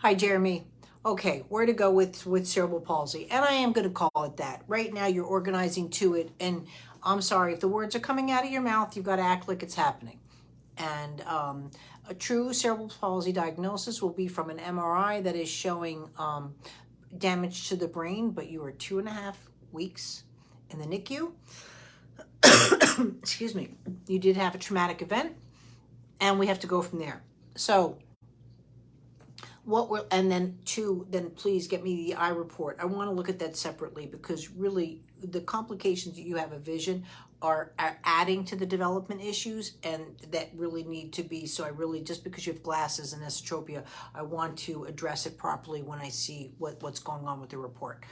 Hi, Jeremy. Okay, where to go with cerebral palsy, and I am going to call it that. Right now, you're organizing to it, and I'm sorry if the words are coming out of your mouth. You've got to act like it's happening. And a true cerebral palsy diagnosis will be from an MRI that is showing damage to the brain, but you are 2.5 weeks in the NICU. Excuse me. You did have a traumatic event, and we have to go from there. So and then then please get me the eye report. I want to look at that separately because really the complications that you have a vision are adding to the development issues, and that really need to be. So I really, just because you have glasses and esotropia, I want to address it properly when I see what's going on with the report.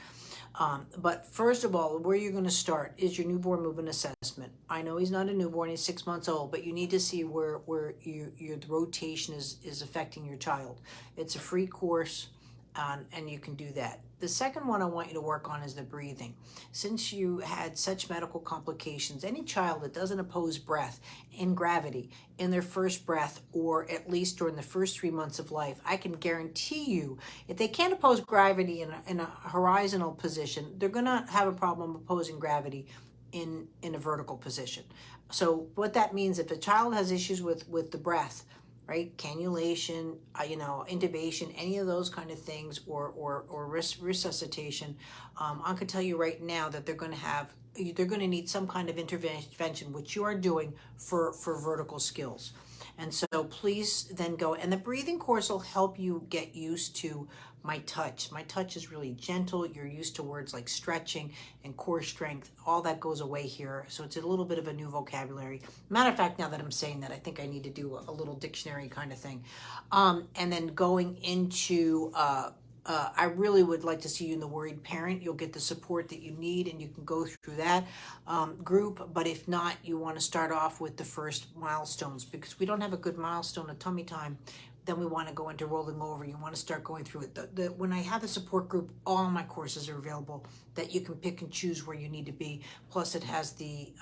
But first of all, where you're going to start is your newborn movement assessment. I know he's not a newborn, he's 6 months old, but you need to see where the rotation is affecting your child. It's a free course, and you can do that. The second one I want you to work on is the breathing. Since you had such medical complications, any child that doesn't oppose breath in gravity in their first breath, or at least during the first 3 months of life, I can guarantee you, if they can't oppose gravity in a horizontal position, they're going to have a problem opposing gravity in a vertical position. So what that means, if a child has issues with the breath, right, cannulation, intubation, any of those kind of things, or resuscitation, I can tell you right now that they're going to need some kind of intervention, which you are doing for vertical skills. And so please then go, and the breathing course will help you get used to my touch. My touch is really gentle. You're used to words like stretching and core strength. All that goes away here. So it's a little bit of a new vocabulary. Matter of fact, now that I'm saying that, I think I need to do a little dictionary kind of thing. And then going into, I really would like to see you in the worried parent. You'll get the support that you need, and you can go through that group. But if not, you want to start off with the first milestones, because we don't have a good milestone of tummy time. Then we want to go into rolling over. You want to start going through it. When I have a support group, all my courses are available that you can pick and choose where you need to be. Plus, it has the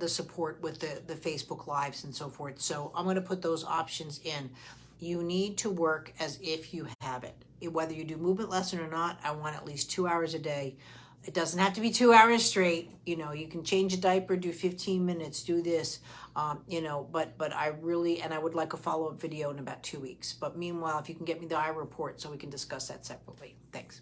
support with the Facebook Lives and so forth. So I'm going to put those options in. You need to work as if you have it. Whether you do movement lesson or not, I want at least 2 hours a day. It doesn't have to be 2 hours straight. You can change a diaper, do 15 minutes, do this, but I really, and I would like a follow-up video in about 2 weeks. But meanwhile, if you can get me the eye report so we can discuss that separately. Thanks.